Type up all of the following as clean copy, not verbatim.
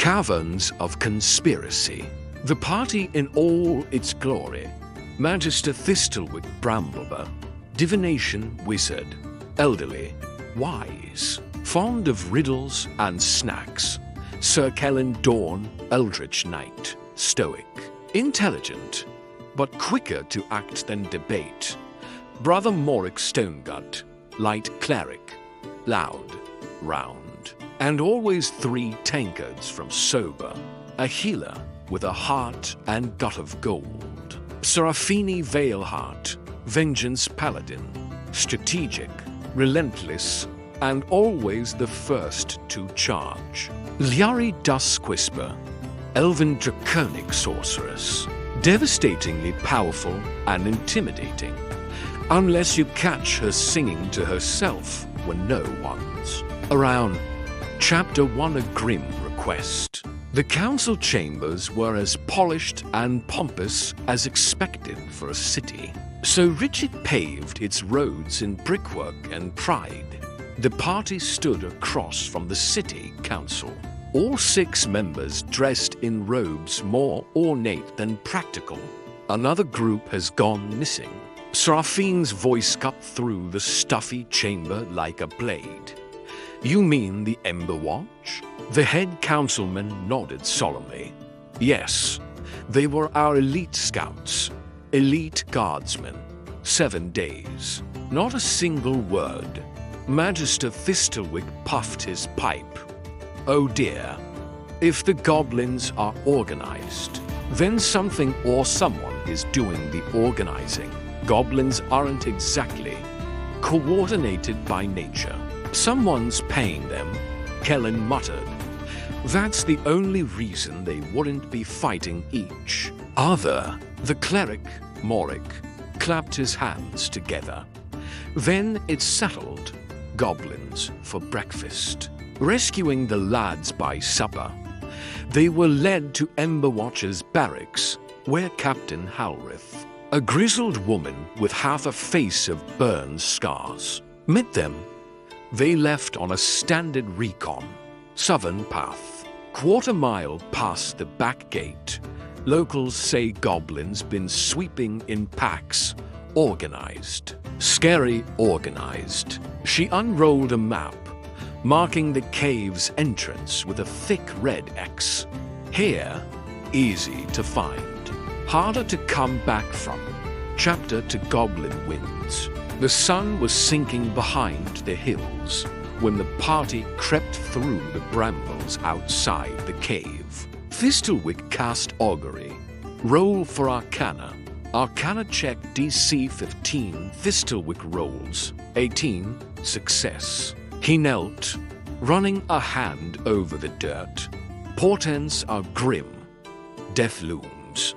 Caverns of Conspiracy. The party in all its glory. Magister Thistlewick Bramblebur, divination wizard, elderly, wise, fond of riddles and snacks. Sir Kellen Dawn, eldritch knight, stoic, intelligent, but quicker to act than debate. Brother Moric Stonegut, light cleric, loud, round, and always 3 tankards from sober, a healer with a heart and gut of gold. Serafini Veilheart, vengeance paladin, strategic, relentless, and always the first to charge. Liari Duskwhisper, elven draconic sorceress, devastatingly powerful and intimidating, unless you catch her singing to herself when no one's around. Chapter 1, a grim request. The council chambers were as polished and pompous as expected for a city. So rich it paved its roads in brickwork and pride. The party stood across from the city council. All 6 members dressed in robes more ornate than practical. Another group has gone missing. Seraphine's voice cut through the stuffy chamber like a blade. You mean the Ember Watch? The head councilman nodded solemnly. Yes, they were our elite scouts, elite guardsmen. 7 days. Not a single word. Magister Thistlewick puffed his pipe. Oh dear. If the goblins are organized, then something or someone is doing the organizing. Goblins aren't exactly coordinated by nature. Someone's paying them, Kellen muttered. That's the only reason they wouldn't be fighting each other. The cleric, Moric, clapped his hands together. Then it's settled. Goblins for breakfast. Rescuing the lads by supper. They were led to Emberwatch's barracks, where Captain Halrith, a grizzled woman with half a face of burn scars, met them. They left on a standard recon, southern path, 1/4 mile past the back gate. Locals say goblins been sweeping in packs, organized. Scary organized. She unrolled a map, marking the cave's entrance with a thick red X. Here, easy to find, harder to come back from. Chapter to Goblin Winds. The sun was sinking behind the hills when the party crept through the brambles outside the cave. Thistlewick cast augury. Roll for Arcana. Arcana check DC 15. Thistlewick rolls 18. Success. He knelt, running a hand over the dirt. Portents are grim. Death looms.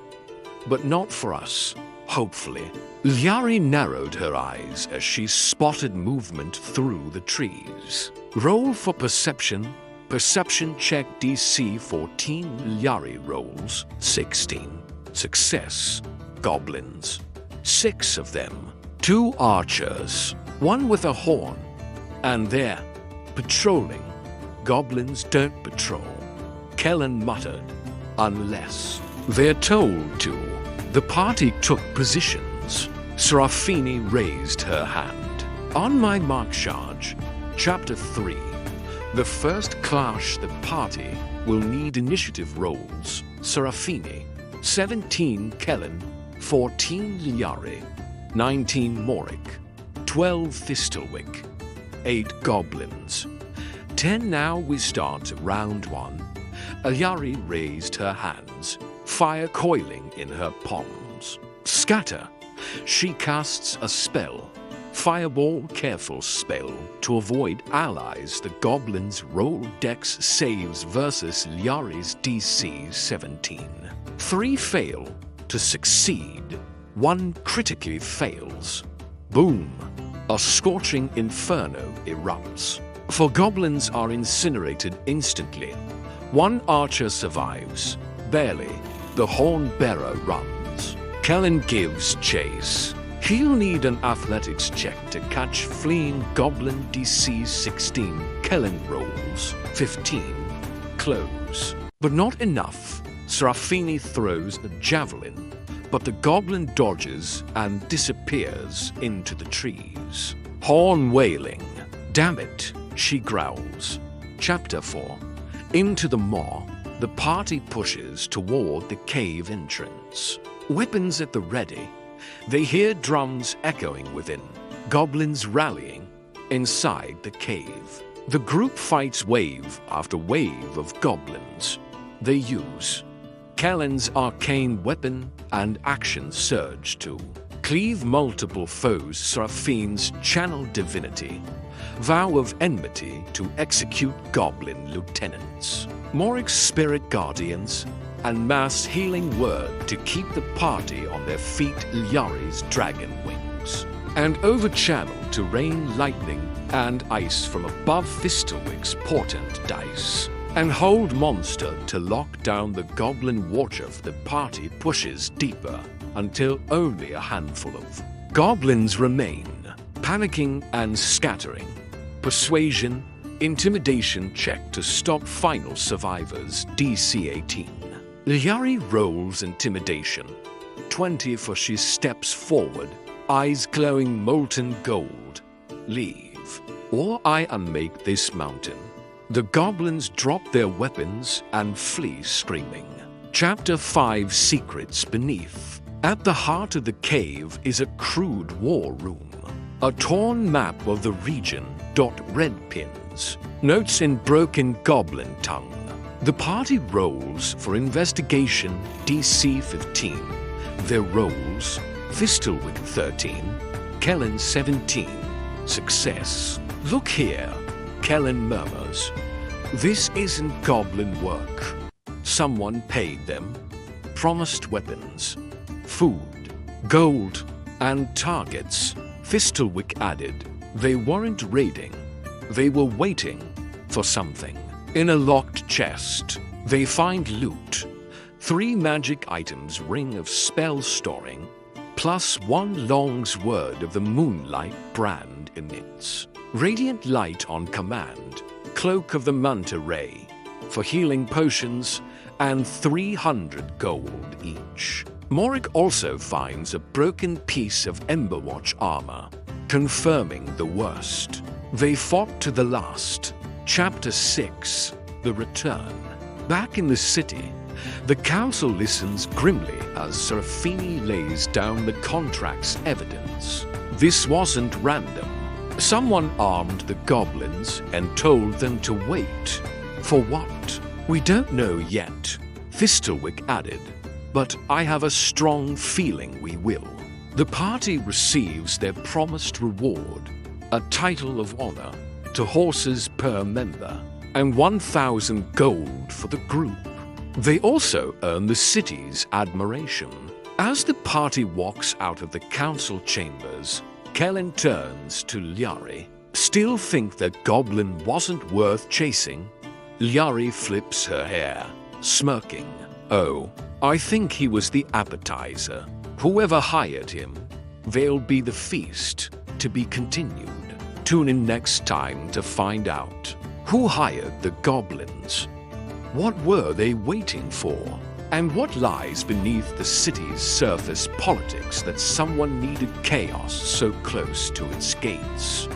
But not for us, hopefully. Liari narrowed her eyes as she spotted movement through the trees. Roll for perception. Perception check DC 14. Liari rolls 16. Success. Goblins. 6 of them. 2 archers. 1 with a horn. And they're patrolling. Goblins don't patrol. Kellen muttered. Unless they're told to. The party took positions. Serafini raised her hand. On my mark charge. Chapter 3. The first clash the party will need initiative rolls. Serafini. 17 Kellen. 14 Liari. 19 Moric. 12 Thistlewick. 8 goblins. 10 now we start round 1. Liari raised her hands, fire coiling in her palms. Scatter. She casts a spell. Fireball careful spell to avoid allies. The goblins roll dex saves versus Liari's DC 17. 3 fail to succeed. 1 critically fails. Boom. A scorching inferno erupts. For goblins are incinerated instantly. 1 archer survives. Barely. The horn bearer runs. Kellen gives chase. He'll need an athletics check to catch fleeing goblin. DC 16. Kellen rolls 15. Close. But not enough. Serafini throws a javelin, but the goblin dodges and disappears into the trees. Horn wailing. Damn it, she growls. Chapter 4. Into the maw, the party pushes toward the cave entrance. Weapons at the ready. They hear drums echoing within, goblins rallying inside the cave. The group fights wave after wave of goblins. They use Kellen's arcane weapon and action surge to cleave multiple foes. Seraphine's channel divinity, vow of enmity to execute goblin lieutenants. Moric's spirit guardians, and mass healing word to keep the party on their feet. Ilyari's dragon wings, and over-channel to rain lightning and ice from above. Fistelwick's portent dice, and hold monster to lock down the goblin watcher. The party pushes deeper until only a handful of goblins remain, panicking and scattering. Persuasion, intimidation check to stop final survivors. DC 18. Ilyari rolls intimidation. 20 for she steps forward, eyes glowing molten gold. Leave, or I unmake this mountain. The goblins drop their weapons and flee screaming. Chapter 5. Secrets beneath. At the heart of the cave is a crude war room. A torn map of the region. Red pins. Notes in broken goblin tongue. The party rolls for investigation. DC 15. Their rolls: Fistelwick 13, Kellen 17. Success. Look here, Kellen murmurs. This isn't goblin work. Someone paid them. Promised weapons, food, gold, and targets. Fistelwick added. They weren't raiding. They were waiting for something. In a locked chest, they find loot. 3 magic items, ring of spell storing, plus 1 long's word of the moonlight brand emits. Radiant light on command, cloak of the manta ray, for healing potions, and 300 gold each. Moric also finds a broken piece of Emberwatch armor, confirming the worst. They fought to the last. Chapter 6. The Return. Back in the city, the council listens grimly as Serafini lays down the contract's evidence. This wasn't random. Someone armed the goblins and told them to wait. For what? We don't know yet, Fistelwick added, but I have a strong feeling we will. The party receives their promised reward, a title of honor, 2 horses per member, and 1,000 gold for the group. They also earn the city's admiration. As the party walks out of the council chambers, Kellen turns to Ilyari. Still think that goblin wasn't worth chasing? Ilyari flips her hair, smirking. Oh, I think he was the appetizer. Whoever hired him, they'll be the feast, to be continued. Tune in next time to find out. Who hired the goblins? What were they waiting for? And what lies beneath the city's surface politics that someone needed chaos so close to its gates?